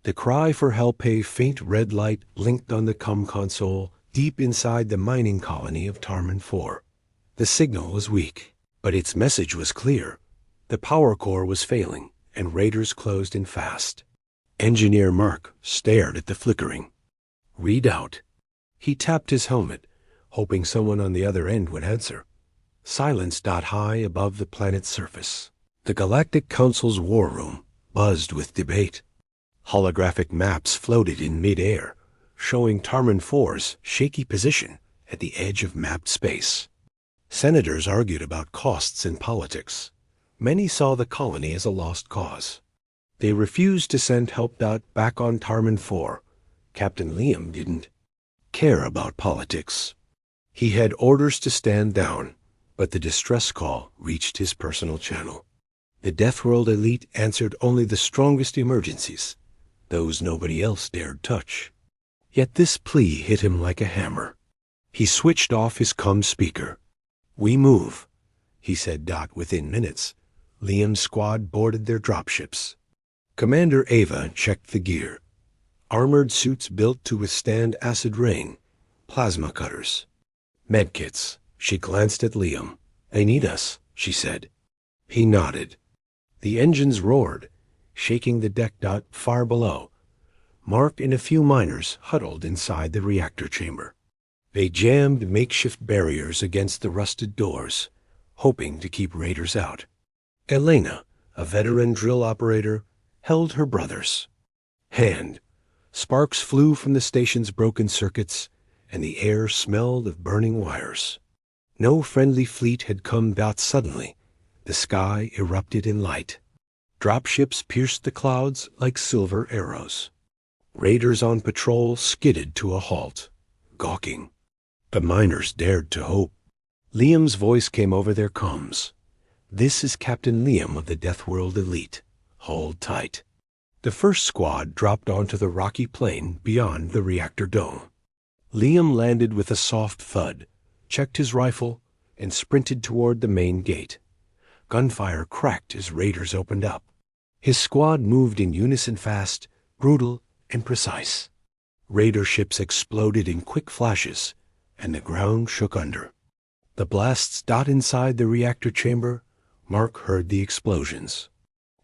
The cry for help, a faint red light blinked on the comm console deep inside the mining colony of Tarman 4. The signal was weak, but its message was clear. The power core was failing, and raiders closed in fast. Engineer Mark stared at the flickering. "Read out." He tapped his helmet, hoping someone on the other end would answer. Silence high above the planet's surface. The Galactic Council's war room buzzed with debate. Holographic maps floated in mid-air, showing Tarman 4's shaky position at the edge of mapped space. Senators argued about costs and politics. Many saw the colony as a lost cause. They refused to send help back on Tarman 4. Captain Liam didn't care about politics. He had orders to stand down, but the distress call reached his personal channel. The Deathworld elite answered only the strongest emergencies, those nobody else dared touch. Yet this plea hit him like a hammer. He switched off his comm speaker. "We move," he said. Within minutes, Liam's squad boarded their dropships. Commander Ava checked the gear. Armored suits built to withstand acid rain, plasma cutters, medkits. She glanced at Liam. "They need us," she said. He nodded. The engines roared, shaking the deck. Far below, Mark and a few miners huddled inside the reactor chamber. They jammed makeshift barriers against the rusted doors, hoping to keep raiders out. Elena, a veteran drill operator, held her brother's hand. Sparks flew from the station's broken circuits, and the air smelled of burning wires. No friendly fleet had come out suddenly. The sky erupted in light. Dropships pierced the clouds like silver arrows. Raiders on patrol skidded to a halt, gawking. The miners dared to hope. Liam's voice came over their comms. "This is Captain Liam of the Deathworld Elite. Hold tight." The first squad dropped onto the rocky plain beyond the reactor dome. Liam landed with a soft thud, checked his rifle, and sprinted toward the main gate. Gunfire cracked as raiders opened up. His squad moved in unison, fast, brutal, and precise. Raider ships exploded in quick flashes, and the ground shook under. The blasts inside the reactor chamber. Mark heard the explosions.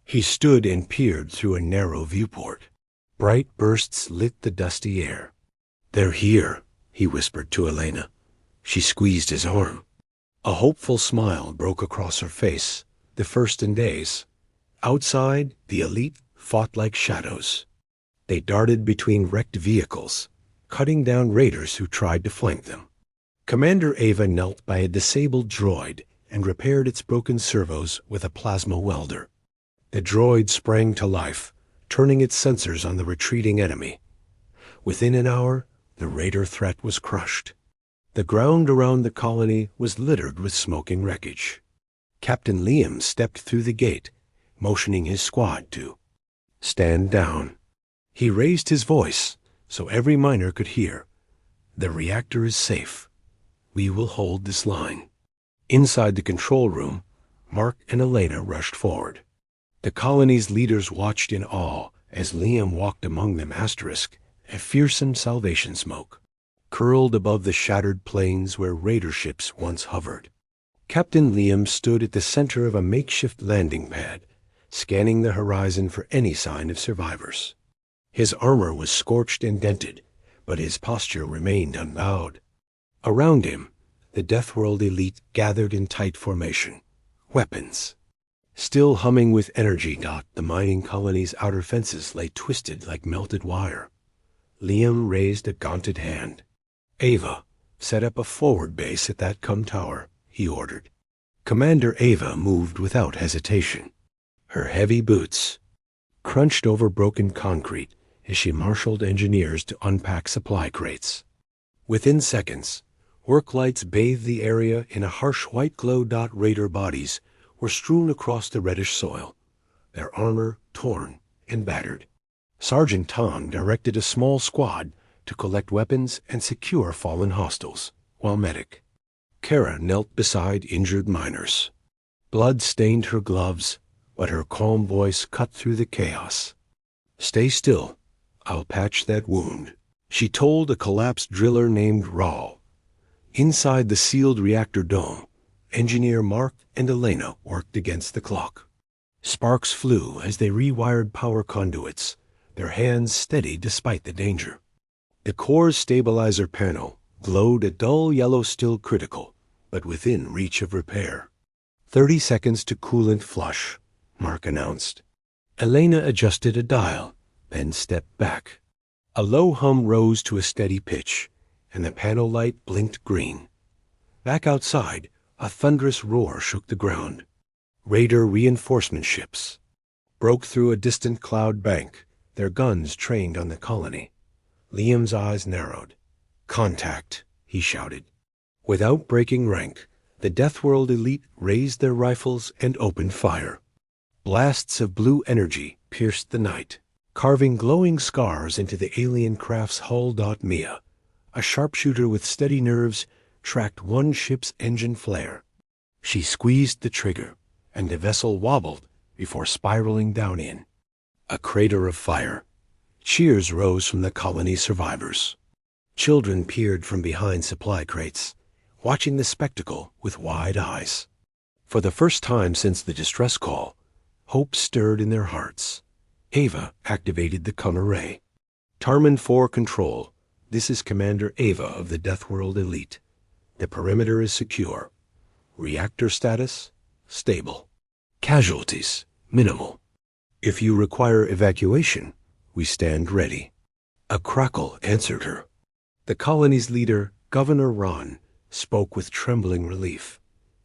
He stood and peered through a narrow viewport. Bright bursts lit the dusty air. "They're here," he whispered to Elena. She squeezed his arm. A hopeful smile broke across her face, the first in days. Outside, the elite fought like shadows. They darted between wrecked vehicles, cutting down raiders who tried to flank them. Commander Ava knelt by a disabled droid and repaired its broken servos with a plasma welder. The droid sprang to life, turning its sensors on the retreating enemy. Within an hour, the raider threat was crushed. The ground around the colony was littered with smoking wreckage. Captain Liam stepped through the gate, motioning his squad to stand down. He raised his voice so every miner could hear. "The reactor is safe. We will hold this line." Inside the control room, Mark and Elena rushed forward. The colony's leaders watched in awe as Liam walked among them. A fearsome salvation smoke curled above the shattered plains where raider ships once hovered. Captain Liam stood at the center of a makeshift landing pad, scanning the horizon for any sign of survivors. His armor was scorched and dented, but his posture remained unbowed. Around him, the Deathworld elite gathered in tight formation, weapons still humming with energy. The mining colony's outer fences lay twisted like melted wire. Liam raised a gaunted hand. "Ava, set up a forward base at that comm tower," he ordered. Commander Ava moved without hesitation. Her heavy boots crunched over broken concrete as she marshaled engineers to unpack supply crates. Within seconds, work lights bathed the area in a harsh white glow. Raider bodies were strewn across the reddish soil, their armor torn and battered. Sergeant Tom directed a small squad to collect weapons and secure fallen hostiles, while Medic Kara knelt beside injured miners. Blood stained her gloves, but her calm voice cut through the chaos. "Stay still," I'll patch that wound, she told a collapsed driller named Raul. Inside the sealed reactor dome, engineer Mark and Elena worked against the clock. Sparks flew as they rewired power conduits, their hands steady despite the danger. The core's stabilizer panel glowed a dull yellow, still critical, but within reach of repair. 30 seconds to coolant flush, Mark announced. Elena adjusted a dial, then stepped back. A low hum rose to a steady pitch, and the panel light blinked green. Back outside, a thunderous roar shook the ground. Raider reinforcement ships broke through a distant cloud bank, their guns trained on the colony. Liam's eyes narrowed. "Contact," he shouted. Without breaking rank, the Deathworld elite raised their rifles and opened fire. Blasts of blue energy pierced the night, carving glowing scars into the alien craft's hull. Mia, a sharpshooter with steady nerves, tracked one ship's engine flare. She squeezed the trigger, and the vessel wobbled before spiraling down in a crater of fire. Cheers rose from the colony survivors. Children peered from behind supply crates, watching the spectacle with wide eyes. For the first time since the distress call, hope stirred in their hearts. Ava activated the Cum array. Tarman 4 Control, this is Commander Ava of the Deathworld Elite. The perimeter is secure. Reactor status, stable. Casualties, minimal. If you require evacuation, we stand ready. A crackle answered her. The colony's leader, Governor Ron, spoke with trembling relief.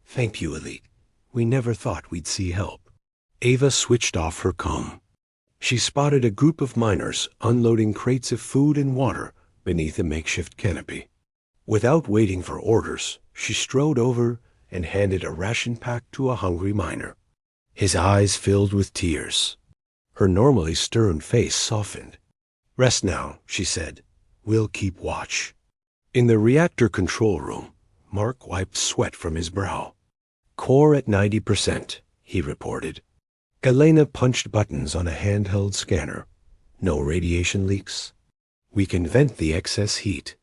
"Thank you, Elite. We never thought we'd see help." Ava switched off her comm. She spotted a group of miners unloading crates of food and water beneath a makeshift canopy. Without waiting for orders, she strode over and handed a ration pack to a hungry miner. His eyes filled with tears. Her normally stern face softened. "Rest now," she said. "We'll keep watch." In the reactor control room, Mark wiped sweat from his brow. "Core at 90%, he reported. Elena punched buttons on a handheld scanner. "No radiation leaks. We can vent the excess heat."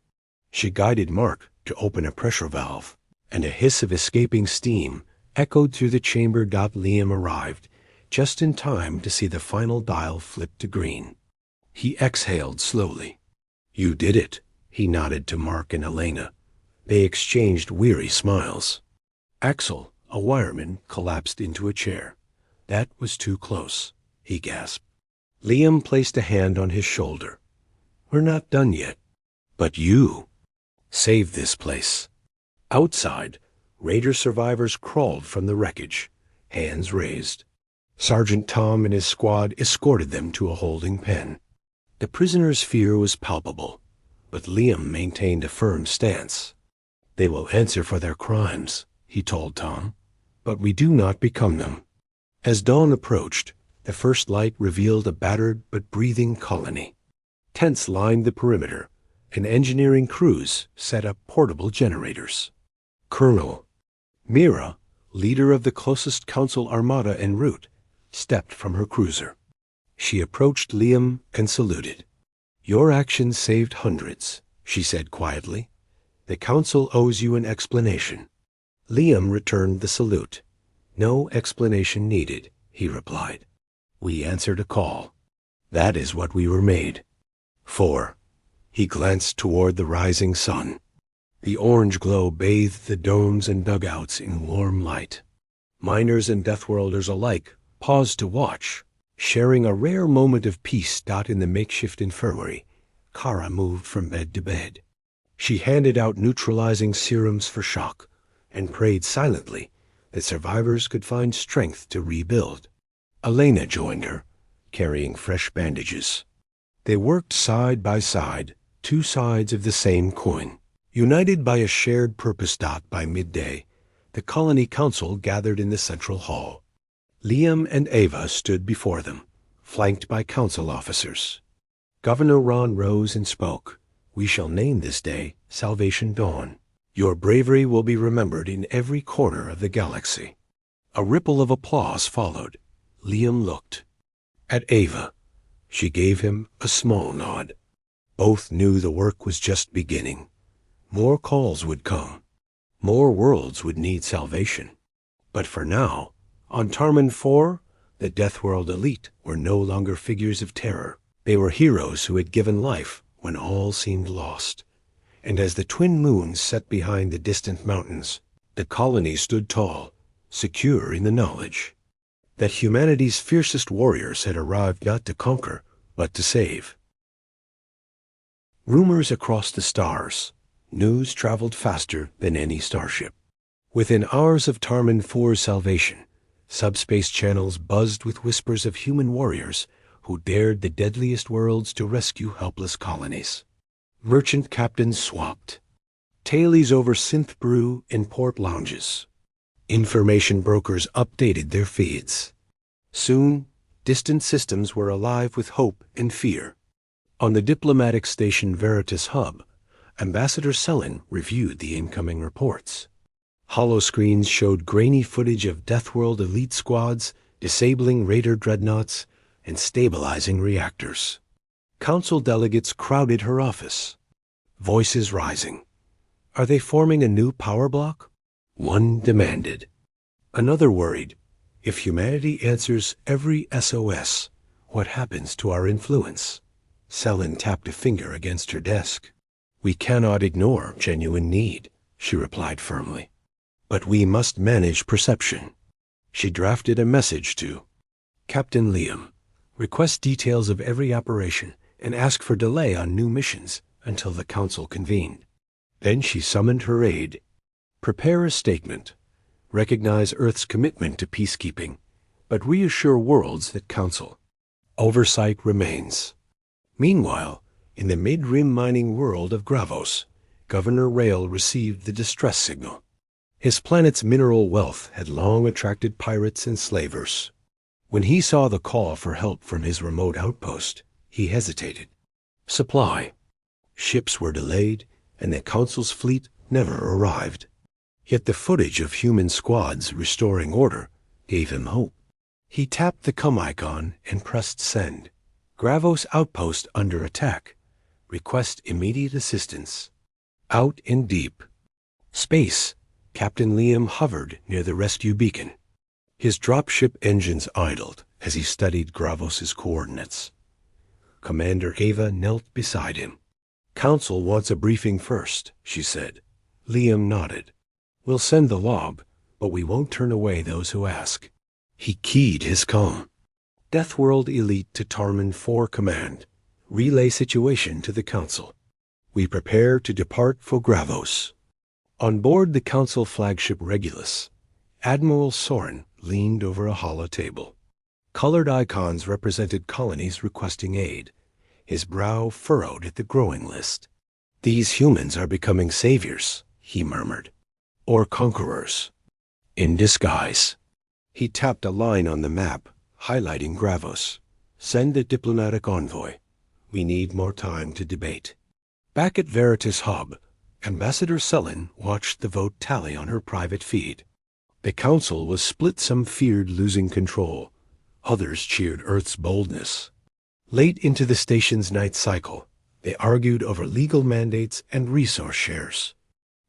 She guided Mark to open a pressure valve, and a hiss of escaping steam echoed through the chamber. Liam arrived, just in time to see the final dial flip to green. He exhaled slowly. "You did it," he nodded to Mark and Elena. They exchanged weary smiles. Axel, a wireman, collapsed into a chair. "That was too close," he gasped. Liam placed a hand on his shoulder. "We're not done yet. But you saved this place." Outside, Raider survivors crawled from the wreckage, hands raised. Sergeant Tom and his squad escorted them to a holding pen. The prisoners' fear was palpable, but Liam maintained a firm stance. "They will answer for their crimes," he told Tom, "but we do not become them." As dawn approached, the first light revealed a battered but breathing colony. Tents lined the perimeter, and engineering crews set up portable generators. Colonel Mira, leader of the closest council armada en route, stepped from her cruiser. She approached Liam and saluted. "Your actions saved hundreds," she said quietly. "The council owes you an explanation." Liam returned the salute. "No explanation needed," he replied. "We answered a call. That is what we were made for." He glanced toward the rising sun. The orange glow bathed the domes and dugouts in warm light. Miners and Deathworlders alike paused to watch. Sharing a rare moment of peace. In the makeshift infirmary, Kara moved from bed to bed. She handed out neutralizing serums for shock and prayed silently that survivors could find strength to rebuild. Elena joined her, carrying fresh bandages. They worked side by side, two sides of the same coin. United by a shared purpose. By midday, the colony council gathered in the central hall. Liam and Ava stood before them, flanked by council officers. Governor Ron rose and spoke. "We shall name this day Salvation Dawn. Your bravery will be remembered in every corner of the galaxy." A ripple of applause followed. Liam looked at Ava. She gave him a small nod. Both knew the work was just beginning. More calls would come. More worlds would need salvation. But for now, on Tarman 4, the Deathworld elite were no longer figures of terror. They were heroes who had given life when all seemed lost. And as the twin moons set behind the distant mountains, the colony stood tall, secure in the knowledge that humanity's fiercest warriors had arrived not to conquer, but to save. Rumors across the stars. News traveled faster than any starship. Within hours of Tarman 4's salvation, subspace channels buzzed with whispers of human warriors who dared the deadliest worlds to rescue helpless colonies. Merchant captains swapped. Tailies over synth brew in port lounges. Information brokers updated their feeds. Soon, distant systems were alive with hope and fear. On the diplomatic station Veritas Hub, Ambassador Selin reviewed the incoming reports. Holoscreens showed grainy footage of Deathworld elite squads disabling raider dreadnoughts and stabilizing reactors. Council delegates crowded her office. Voices rising. Are they forming a new power block? One demanded. Another worried. If humanity answers every SOS, what happens to our influence? Selin tapped a finger against her desk. We cannot ignore genuine need, she replied firmly. But we must manage perception. She drafted a message to Captain Liam. Request details of every operation and ask for delay on new missions until the Council convened. Then she summoned her aide. Prepare a statement. Recognize Earth's commitment to peacekeeping, but reassure worlds that Council oversight remains. Meanwhile, in the mid-rim mining world of Gravos, Governor Rail received the distress signal. His planet's mineral wealth had long attracted pirates and slavers. When he saw the call for help from his remote outpost, he hesitated. Supply. Ships were delayed, and the Council's fleet never arrived. Yet the footage of human squads restoring order gave him hope. He tapped the come icon and pressed send. Gravos outpost under attack. Request immediate assistance. Out in deep space, Captain Liam hovered near the rescue beacon. His dropship engines idled as he studied Gravos's coordinates. Commander Ava knelt beside him. Council wants a briefing first, she said. Liam nodded. We'll send the log, but we won't turn away those who ask. He keyed his calm. Deathworld Elite to Tarman 4 Command. Relay situation to the Council. We prepare to depart for Gravos. On board the Council flagship Regulus, Admiral Soren leaned over a hollow table. Colored icons represented colonies requesting aid. His brow furrowed at the growing list. These humans are becoming saviors, he murmured. Or conquerors. In disguise. He tapped a line on the map, highlighting Gravos. Send a diplomatic envoy. We need more time to debate. Back at Veritas Hub, Ambassador Selin watched the vote tally on her private feed. The Council was split. Some feared losing control. Others cheered Earth's boldness. Late into the station's night cycle, they argued over legal mandates and resource shares.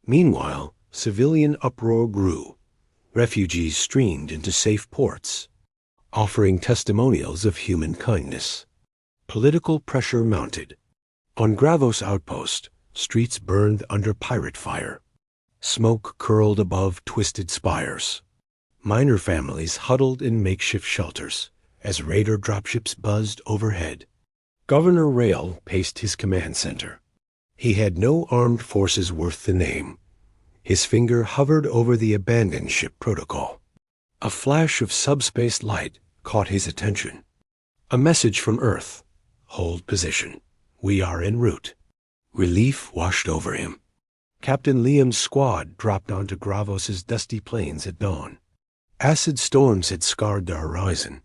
Meanwhile, civilian uproar grew. Refugees streamed into safe ports, offering testimonials of human kindness. Political pressure mounted. On Gravos outpost, streets burned under pirate fire. Smoke curled above twisted spires. Miner families huddled in makeshift shelters as raider dropships buzzed overhead. Governor Rail paced his command center. He had no armed forces worth the name. His finger hovered over the abandoned ship protocol. A flash of subspace light caught his attention. A message from Earth. Hold position. We are en route. Relief washed over him. Captain Liam's squad dropped onto Gravos's dusty plains at dawn. Acid storms had scarred the horizon,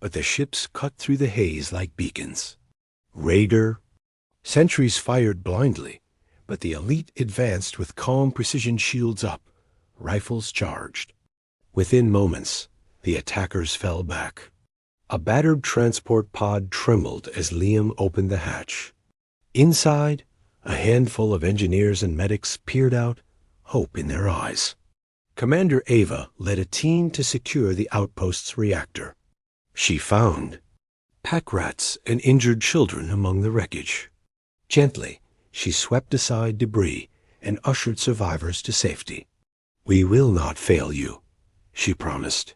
but the ships cut through the haze like beacons. Raider. Sentries fired blindly, but the elite advanced with calm precision, shields up, rifles charged. Within moments, the attackers fell back. A battered transport pod trembled as Liam opened the hatch. Inside, a handful of engineers and medics peered out, hope in their eyes. Commander Ava led a team to secure the outpost's reactor. She found pack rats and injured children among the wreckage. Gently, she swept aside debris and ushered survivors to safety. "We will not fail you," she promised.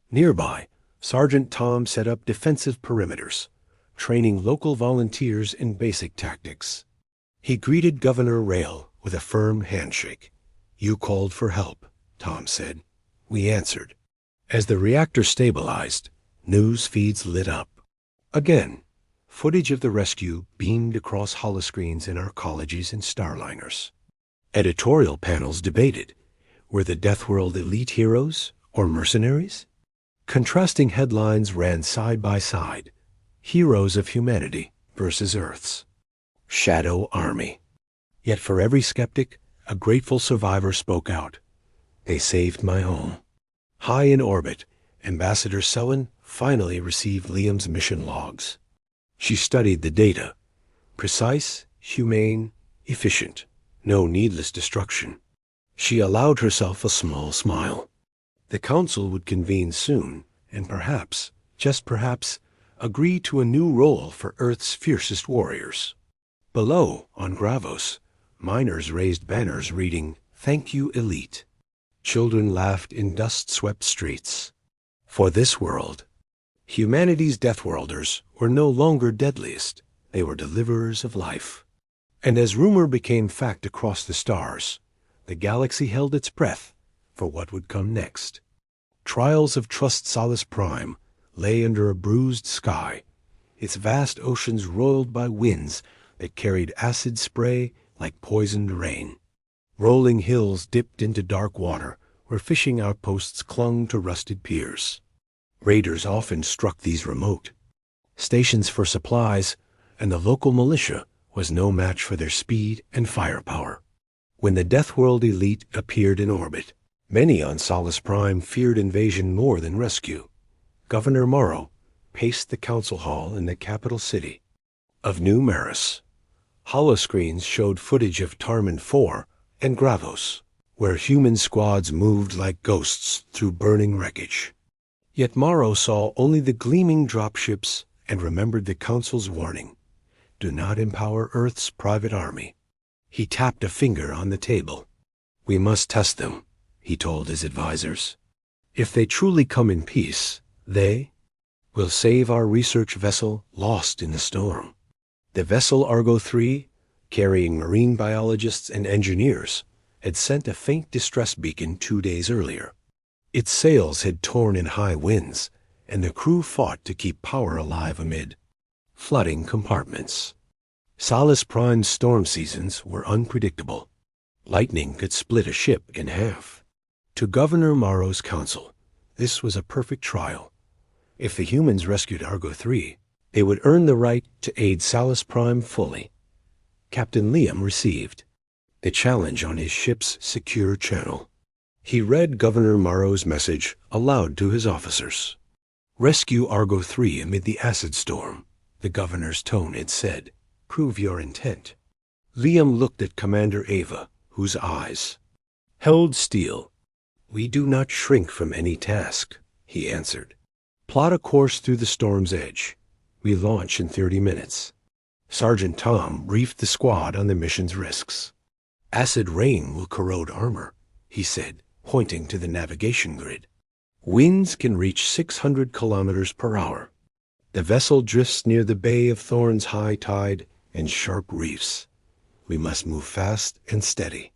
Nearby, Sergeant Tom set up defensive perimeters, training local volunteers in basic tactics. He greeted Governor Rail with a firm handshake. "You called for help," Tom said. "We answered." As the reactor stabilized, news feeds lit up. Again, footage of the rescue beamed across holoscreens in our colleges and starliners. Editorial panels debated, were the Deathworld elite heroes or mercenaries? Contrasting headlines ran side by side. Heroes of humanity versus Earth's Shadow Army. Yet for every skeptic, a grateful survivor spoke out. "They saved my home." High in orbit, Ambassador Selwyn finally received Liam's mission logs. She studied the data. Precise, humane, efficient. No needless destruction. She allowed herself a small smile. The Council would convene soon, and perhaps, just perhaps, agree to a new role for Earth's fiercest warriors. Below, on Gravos, miners raised banners reading, "Thank you, Elite." Children laughed in dust-swept streets. For this world, humanity's Deathworlders were no longer deadliest. They were deliverers of life. And as rumor became fact across the stars, the galaxy held its breath for what would come next. Trials of Trust Solace Prime lay under a bruised sky, its vast oceans roiled by winds that carried acid spray like poisoned rain. Rolling hills dipped into dark water where fishing outposts clung to rusted piers. Raiders often struck these remote stations for supplies, and the local militia was no match for their speed and firepower. When the Deathworld elite appeared in orbit, many on Solace Prime feared invasion more than rescue. Governor Morrow paced the council hall in the capital city of New Maris. Holoscreens showed footage of Tarman 4 and Gravos, where human squads moved like ghosts through burning wreckage. Yet Morrow saw only the gleaming dropships and remembered the council's warning. Do not empower Earth's private army. He tapped a finger on the table. "We must test them," he told his advisors. "If they truly come in peace, they will save our research vessel lost in the storm." The vessel Argo 3, carrying marine biologists and engineers, had sent a faint distress beacon 2 days earlier. Its sails had torn in high winds, and the crew fought to keep power alive amid flooding compartments. Solace Prime's storm seasons were unpredictable. Lightning could split a ship in half. To Governor Morrow's council, this was a perfect trial. If the humans rescued Argo 3, they would earn the right to aid Solace Prime fully. Captain Liam received the challenge on his ship's secure channel. He read Governor Morrow's message aloud to his officers. "Rescue Argo 3 amid the acid storm," the governor's tone had said. "Prove your intent." Liam looked at Commander Ava, whose eyes held steel. "We do not shrink from any task," he answered. "Plot a course through the storm's edge. We launch in 30 minutes. Sergeant Tom briefed the squad on the mission's risks. "Acid rain will corrode armor," he said, pointing to the navigation grid. "Winds can reach 600 kilometers per hour. The vessel drifts near the Bay of Thorns high tide and sharp reefs. We must move fast and steady."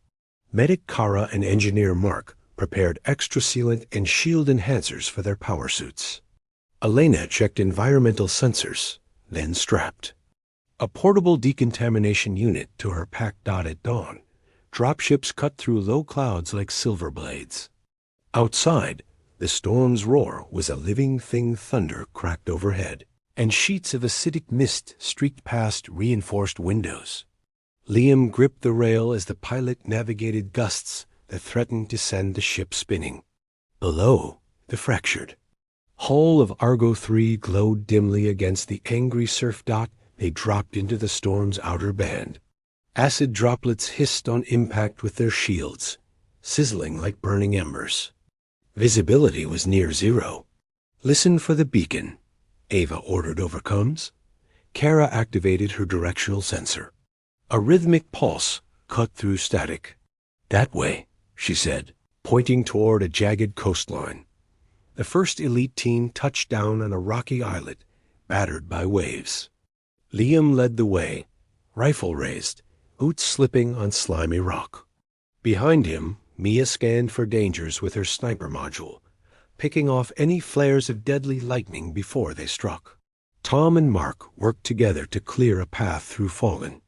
Medic Kara and Engineer Mark prepared extra sealant and shield enhancers for their power suits. Elena checked environmental sensors, then strapped a portable decontamination unit to her pack dot at dawn. Dropships cut through low clouds like silver blades. Outside, the storm's roar was a living thing. Thunder cracked overhead, and sheets of acidic mist streaked past reinforced windows. Liam gripped the rail as the pilot navigated gusts that threatened to send the ship spinning. Below, the fractured Hull of Argo 3 glowed dimly against the angry surf dot they dropped into the storm's outer band. Acid droplets hissed on impact with their shields, sizzling like burning embers. Visibility was near zero. "Listen for the beacon," Ava ordered over comms. Kara activated her directional sensor. A rhythmic pulse cut through static. "That way," she said, pointing toward a jagged coastline. The first elite team touched down on a rocky islet, battered by waves. Liam led the way, rifle raised, boots slipping on slimy rock. Behind him, Mia scanned for dangers with her sniper module, picking off any flares of deadly lightning before they struck. Tom and Mark worked together to clear a path through Fallen.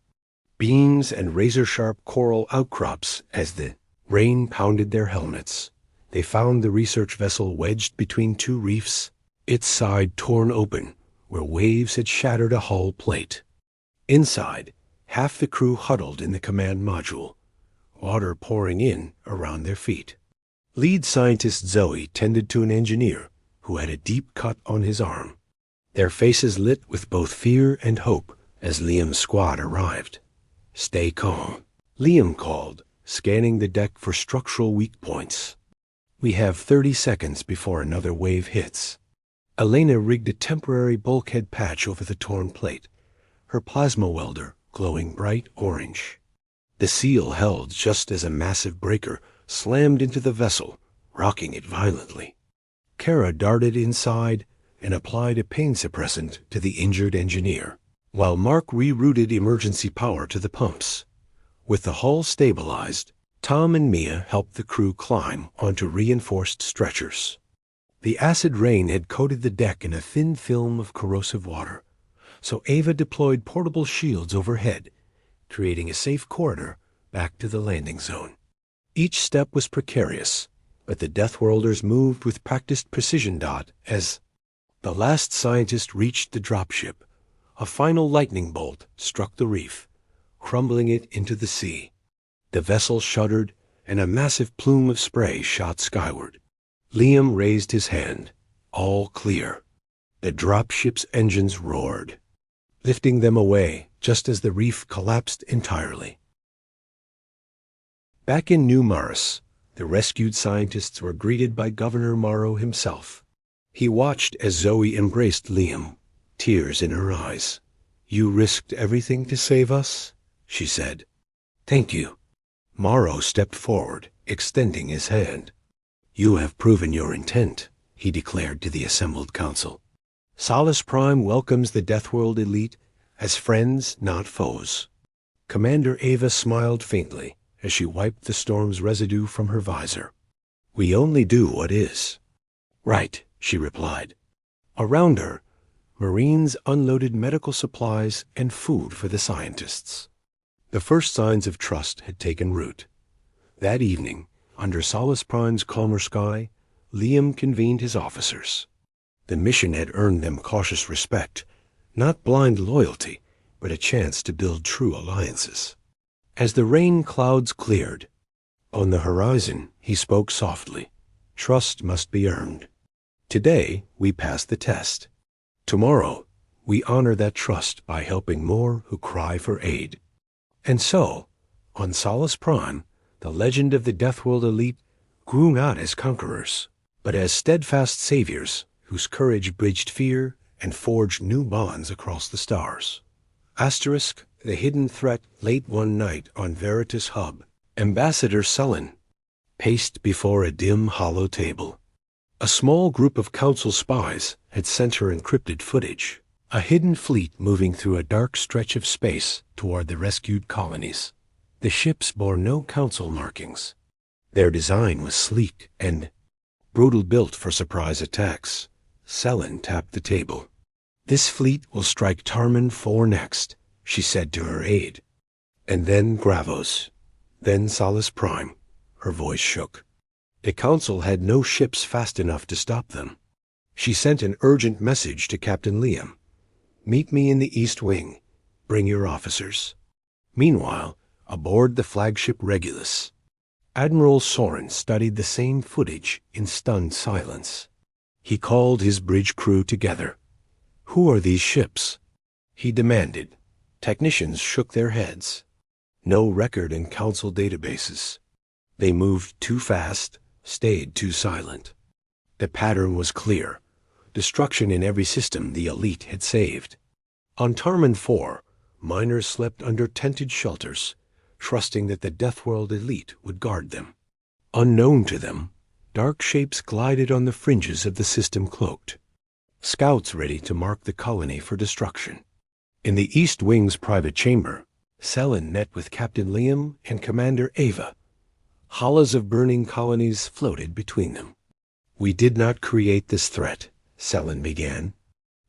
Beams and razor-sharp coral outcrops as the rain pounded their helmets. They found the research vessel wedged between two reefs, its side torn open, where waves had shattered a hull plate. Inside, half the crew huddled in the command module, water pouring in around their feet. Lead scientist Zoe tended to an engineer who had a deep cut on his arm. Their faces lit with both fear and hope as Liam's squad arrived. "Stay calm," Liam called, scanning the deck for structural weak points. "We have 30 seconds before another wave hits." Elena rigged a temporary bulkhead patch over the torn plate, her plasma welder glowing bright orange. The seal held just as a massive breaker slammed into the vessel, rocking it violently. Kara darted inside and applied a pain suppressant to the injured engineer, while Mark rerouted emergency power to the pumps. With the hull stabilized, Tom and Mia helped the crew climb onto reinforced stretchers. The acid rain had coated the deck in a thin film of corrosive water, so Ava deployed portable shields overhead, creating a safe corridor back to the landing zone. Each step was precarious, but the Deathworlders moved with practiced precision as the last scientist reached the dropship. A final lightning bolt struck the reef, crumbling it into the sea. The vessel shuddered, and a massive plume of spray shot skyward. Liam raised his hand. All clear. The dropship's engines roared, lifting them away just as the reef collapsed entirely. Back in New Mars, the rescued scientists were greeted by Governor Morrow himself. He watched as Zoe embraced Liam, tears in her eyes. "You risked everything to save us," she said. "Thank you." Morrow stepped forward, extending his hand. "You have proven your intent," he declared to the assembled council. "Solace Prime welcomes the Deathworld elite as friends, not foes." Commander Ava smiled faintly as she wiped the storm's residue from her visor. "We only do what is." "Right," she replied. Around her, Marines unloaded medical supplies and food for the scientists. The first signs of trust had taken root. That evening, under Solace Prime's calmer sky, Liam convened his officers. The mission had earned them cautious respect, not blind loyalty, but a chance to build true alliances. As the rain clouds cleared, on the horizon he spoke softly. "Trust must be earned. Today we pass the test. Tomorrow we honor that trust by helping more who cry for aid." And so, on Solace Prime, the legend of the Deathworld elite grew not as conquerors, but as steadfast saviors whose courage bridged fear and forged new bonds across the stars. Asterisk, the hidden threat late one night on Veritas Hub. Ambassador Sullen paced before a dim hollow table. A small group of council spies had sent her encrypted footage. A hidden fleet moving through a dark stretch of space toward the rescued colonies. The ships bore no council markings. Their design was sleek and brutal, built for surprise attacks. Selen tapped the table. "This fleet will strike Tarman 4 next," she said to her aide. "And then Gravos. Then Solace Prime." Her voice shook. The council had no ships fast enough to stop them. She sent an urgent message to Captain Liam. "Meet me in the East Wing. Bring your officers." Meanwhile, aboard the flagship Regulus, Admiral Soren studied the same footage in stunned silence. He called his bridge crew together. "Who are these ships?" he demanded. Technicians shook their heads. No record in council databases. They moved too fast, stayed too silent. The pattern was clear. Destruction in every system the elite had saved. On Tarman 4, miners slept under tented shelters, trusting that the Deathworld elite would guard them. Unknown to them, dark shapes glided on the fringes of the system cloaked. Scouts ready to mark the colony for destruction. In the East Wing's private chamber, Selen met with Captain Liam and Commander Ava. Hollows of burning colonies floated between them. "We did not create this threat," Selen began.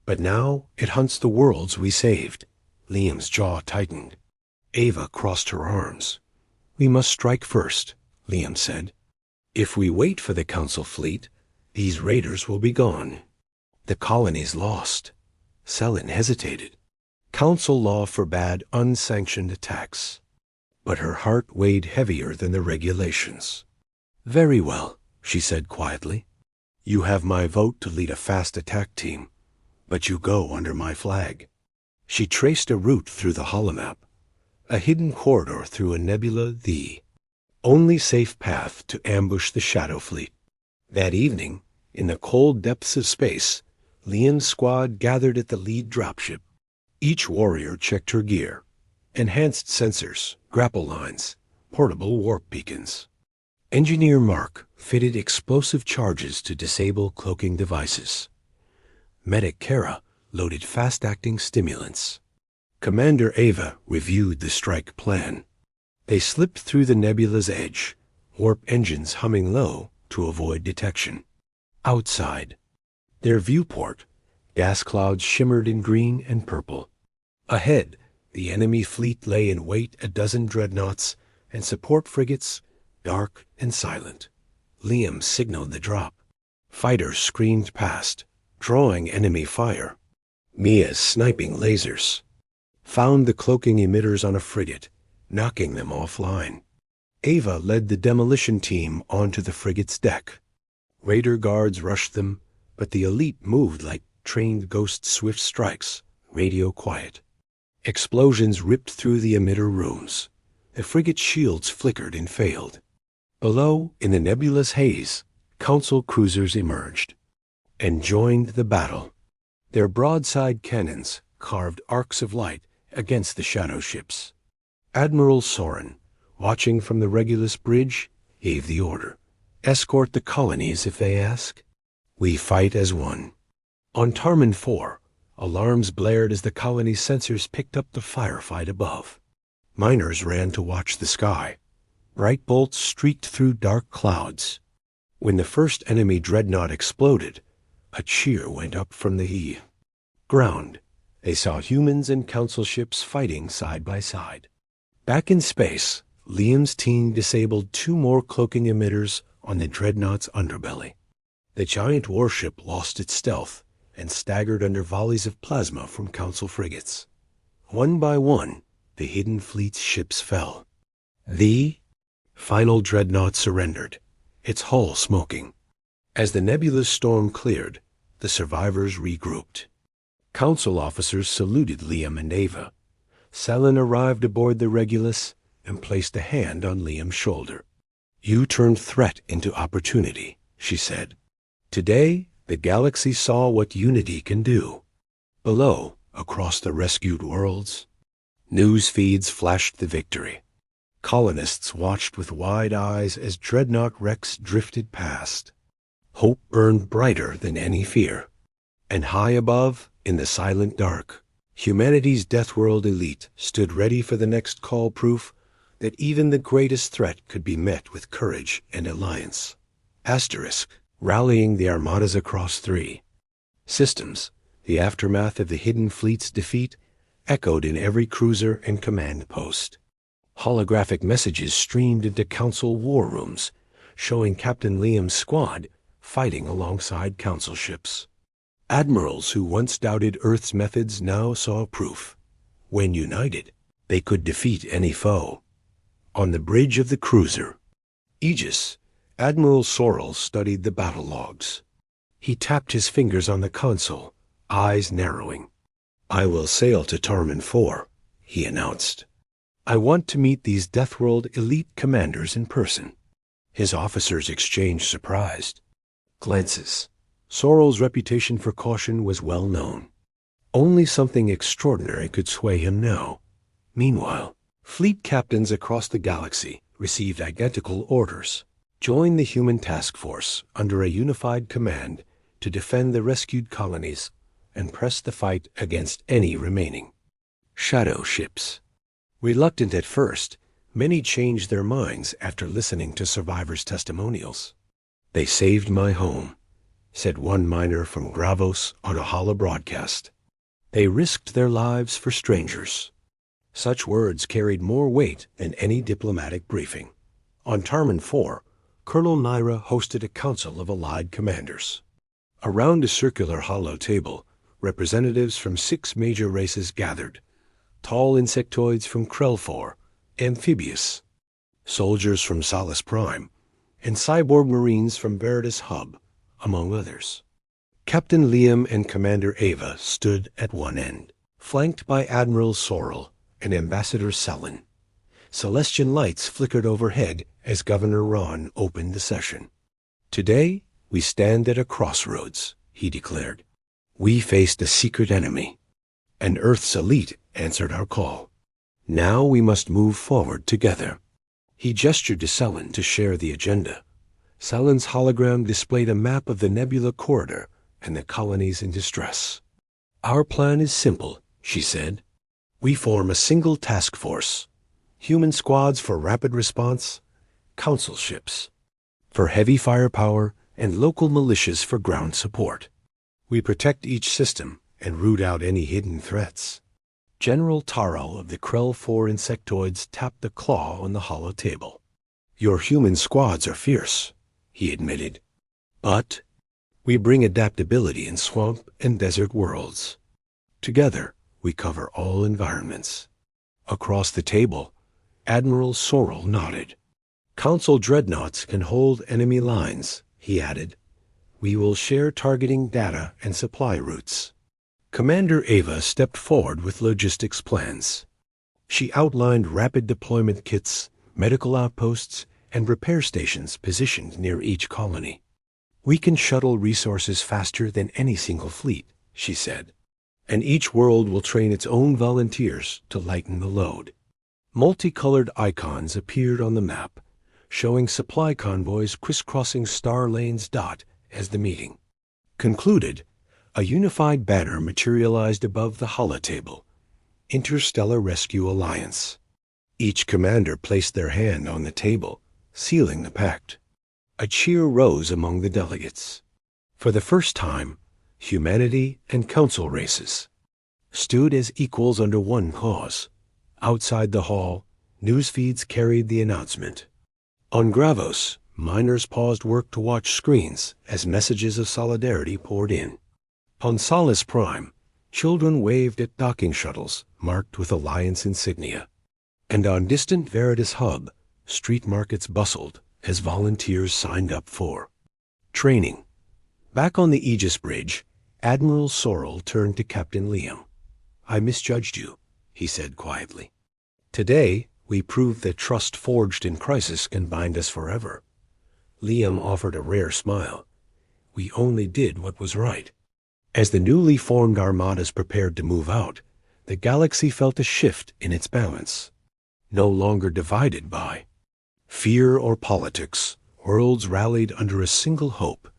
"But now it hunts the worlds we saved." Liam's jaw tightened. Ava crossed her arms. "We must strike first," Liam said. "If we wait for the Council fleet, these raiders will be gone. The colony's lost." Selen hesitated. Council law forbade unsanctioned attacks. But her heart weighed heavier than the regulations. "Very well," she said quietly. "You have my vote to lead a fast attack team, but you go under my flag." She traced a route through the holomap, a hidden corridor through a nebula, the only safe path to ambush the Shadow Fleet. That evening, in the cold depths of space, Liam's squad gathered at the lead dropship. Each warrior checked her gear, enhanced sensors, grapple lines, portable warp beacons. Engineer Mark fitted explosive charges to disable cloaking devices. Medic Kara loaded fast-acting stimulants. Commander Ava reviewed the strike plan. They slipped through the nebula's edge, warp engines humming low to avoid detection. Outside, their viewport, gas clouds shimmered in green and purple. Ahead, the enemy fleet lay in wait, a dozen dreadnoughts and support frigates, dark and silent. Liam signaled the drop. Fighters screamed past, drawing enemy fire. Mia's sniping lasers found the cloaking emitters on a frigate, knocking them offline. Ava led the demolition team onto the frigate's deck. Raider guards rushed them, but the elite moved like trained Ghost Swift strikes, radio quiet. Explosions ripped through the emitter rooms. The frigate's shields flickered and failed. Below, in the nebulous haze, Council cruisers emerged and joined the battle. Their broadside cannons carved arcs of light against the shadow ships. Admiral Soren, watching from the Regulus bridge, gave the order. "Escort the colonies if they ask. We fight as one." On Tarman 4, alarms blared as the colony's sensors picked up the firefight above. Miners ran to watch the sky. Bright bolts streaked through dark clouds. When the first enemy dreadnought exploded, a cheer went up from the ground. They saw humans and council ships fighting side by side. Back in space, Liam's team disabled 2 more cloaking emitters on the dreadnought's underbelly. The giant warship lost its stealth and staggered under volleys of plasma from council frigates. One by one, the hidden fleet's ships fell. The final dreadnought surrendered, its hull smoking. As the nebulous storm cleared, the survivors regrouped. Council officers saluted Liam and Ava. Selen arrived aboard the Regulus and placed a hand on Liam's shoulder. "You turned threat into opportunity," she said. "Today, the galaxy saw what unity can do." Below, across the rescued worlds, news feeds flashed the victory. Colonists watched with wide eyes as dreadnought wrecks drifted past. Hope burned brighter than any fear. And high above, in the silent dark, humanity's Deathworld elite stood ready for the next call, proof that even the greatest threat could be met with courage and alliance. Asterisk, rallying the armadas across 3 systems, the aftermath of the hidden fleet's defeat echoed in every cruiser and command post. Holographic messages streamed into council war rooms, showing Captain Liam's squad fighting alongside council ships. Admirals who once doubted Earth's methods now saw proof. When united, they could defeat any foe. On the bridge of the cruiser, Aegis, Admiral Sorrel studied the battle logs. He tapped his fingers on the console, eyes narrowing. "I will sail to Tarman 4, he announced. "I want to meet these Deathworld elite commanders in person." His officers exchanged surprised glances. Sorrel's reputation for caution was well known. Only something extraordinary could sway him now. Meanwhile, fleet captains across the galaxy received identical orders. Join the human task force under a unified command to defend the rescued colonies and press the fight against any remaining shadow ships. Reluctant at first, many changed their minds after listening to survivors' testimonials. "They saved my home," said one miner from Gravos on a holo broadcast. "They risked their lives for strangers." Such words carried more weight than any diplomatic briefing. On Tarman 4, Colonel Naira hosted a council of allied commanders. Around a circular hollow table, representatives from 6 major races gathered: tall insectoids from Krell-4, amphibious, soldiers from Solace Prime, and cyborg marines from Veritas Hub, among others. Captain Liam and Commander Ava stood at one end, flanked by Admiral Sorrel and Ambassador Selen. Celestian lights flickered overhead as Governor Ron opened the session. "Today, we stand at a crossroads," he declared. "We faced a secret enemy, and Earth's elite answered our call. Now we must move forward together." He gestured to Selen to share the agenda. Selen's hologram displayed a map of the nebula corridor and the colonies in distress. "Our plan is simple," she said. "We form a single task force. Human squads for rapid response, council ships for heavy firepower, and local militias for ground support. We protect each system and root out any hidden threats." General Taro of the Krell-4 insectoids tapped the claw on the hollow table. "Your human squads are fierce," he admitted. "But we bring adaptability in swamp and desert worlds. Together, we cover all environments." Across the table, Admiral Sorrel nodded. "Council dreadnoughts can hold enemy lines," he added. "We will share targeting data and supply routes." Commander Ava stepped forward with logistics plans. She outlined rapid deployment kits, medical outposts, and repair stations positioned near each colony. "We can shuttle resources faster than any single fleet," she said. "And each world will train its own volunteers to lighten the load." Multicolored icons appeared on the map, showing supply convoys crisscrossing star lanes dot as the meeting concluded. A unified banner materialized above the holotable: Interstellar Rescue Alliance. Each commander placed their hand on the table, sealing the pact. A cheer rose among the delegates. For the first time, humanity and council races stood as equals under one cause. Outside the hall, news feeds carried the announcement. On Gravos, miners paused work to watch screens as messages of solidarity poured in. On Solace Prime, children waved at docking shuttles marked with Alliance insignia. And on distant Veritas Hub, street markets bustled as volunteers signed up for training. Back on the Aegis Bridge, Admiral Sorrel turned to Captain Liam. "I misjudged you," he said quietly. "Today, we proved that trust forged in crisis can bind us forever." Liam offered a rare smile. "We only did what was right." As the newly formed armadas prepared to move out, the galaxy felt a shift in its balance. No longer divided by fear or politics, worlds rallied under a single hope: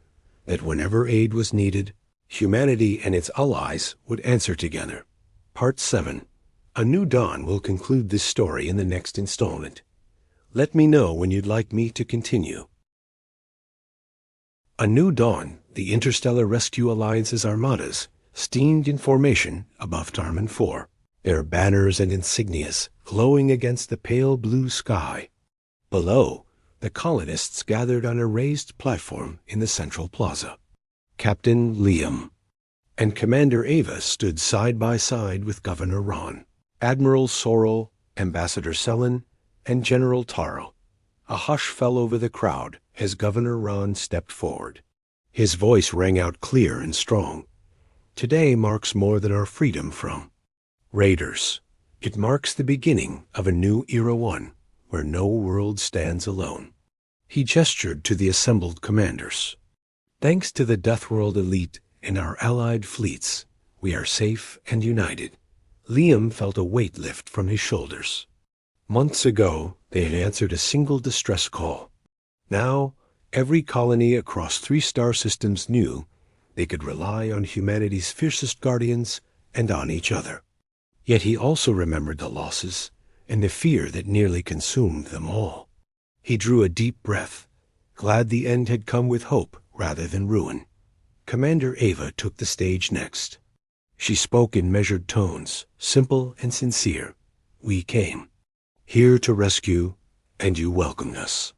that whenever aid was needed, humanity and its allies would answer together. Part 7. A New Dawn will conclude this story in the next installment. Let me know when you'd like me to continue. A New Dawn, the Interstellar Rescue Alliance's armadas, steamed in formation above Tarman 4, their banners and insignias glowing against the pale blue sky. Below, the colonists gathered on a raised platform in the central plaza. Captain Liam and Commander Ava stood side by side with Governor Ron, Admiral Sorrel, Ambassador Selen, and General Taro. A hush fell over the crowd as Governor Ron stepped forward. His voice rang out clear and strong. Today marks more than our freedom from raiders. It marks the beginning of a new era, one where no world stands alone. He gestured to the assembled commanders. Thanks to the Deathworld elite and our allied fleets, we are safe and united. Liam felt a weight lift from his shoulders. Months ago, they had answered a single distress call. Now, every colony across 3 star systems knew they could rely on humanity's fiercest guardians and on each other. Yet he also remembered the losses and the fear that nearly consumed them all. He drew a deep breath, glad the end had come with hope rather than ruin. Commander Ava took the stage next. She spoke in measured tones, simple and sincere. We came here to rescue, and you welcomed us.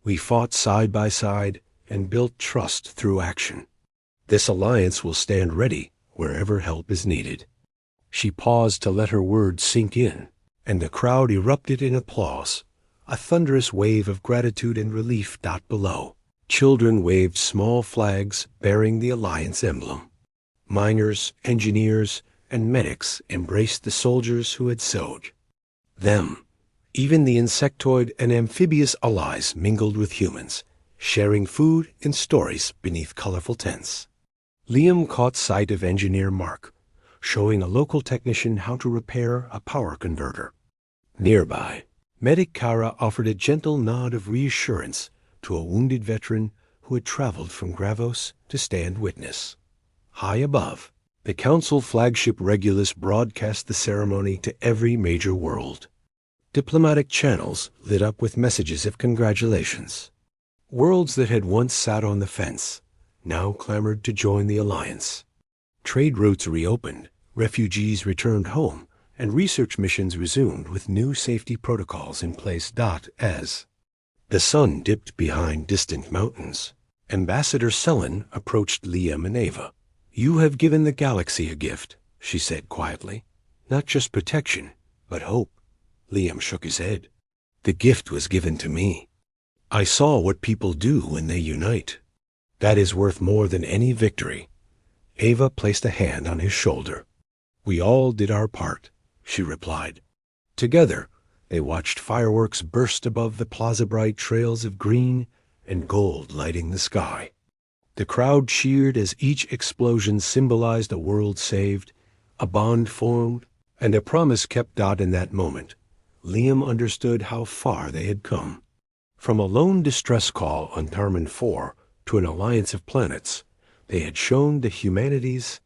We fought side by side and built trust through action. This alliance will stand ready wherever help is needed. She paused to let her words sink in, and the crowd erupted in applause, a thunderous wave of gratitude and relief. Below, children waved small flags bearing the Alliance emblem. Miners, engineers, and medics embraced the soldiers who had sewed them. Even the insectoid and amphibious allies mingled with humans, sharing food and stories beneath colorful tents. Liam caught sight of Engineer Mark, showing a local technician how to repair a power converter. Nearby, Medic Kara offered a gentle nod of reassurance to a wounded veteran who had traveled from Gravos to stand witness. High above, the Council flagship Regulus broadcast the ceremony to every major world. Diplomatic channels lit up with messages of congratulations. Worlds that had once sat on the fence now clamored to join the Alliance. Trade routes reopened, refugees returned home, and research missions resumed with new safety protocols in place. As the sun dipped behind distant mountains, Ambassador Sellen approached Liam and Ava. You have given the galaxy a gift, she said quietly. Not just protection, but hope. Liam shook his head. The gift was given to me. I saw what people do when they unite. That is worth more than any victory. Ava placed a hand on his shoulder. We all did our part, she replied. Together, they watched fireworks burst above the plaza, bright trails of green and gold lighting the sky. The crowd cheered as each explosion symbolized a world saved, a bond formed, and a promise kept. In that moment, Liam understood how far they had come. From a lone distress call on Tarman 4 to an alliance of planets, they had shown the humanity's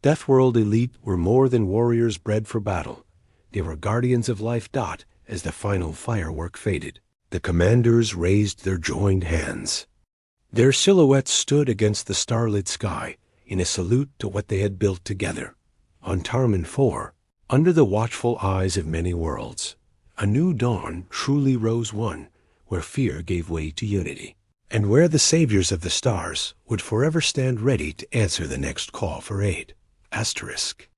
Deathworld elite were more than warriors bred for battle. They were guardians of life. As the final firework faded, the commanders raised their joined hands. Their silhouettes stood against the starlit sky in a salute to what they had built together. On Tarman 4, under the watchful eyes of many worlds, a new dawn truly rose, one where fear gave way to unity, and where the saviors of the stars would forever stand ready to answer the next call for aid. Asterisk.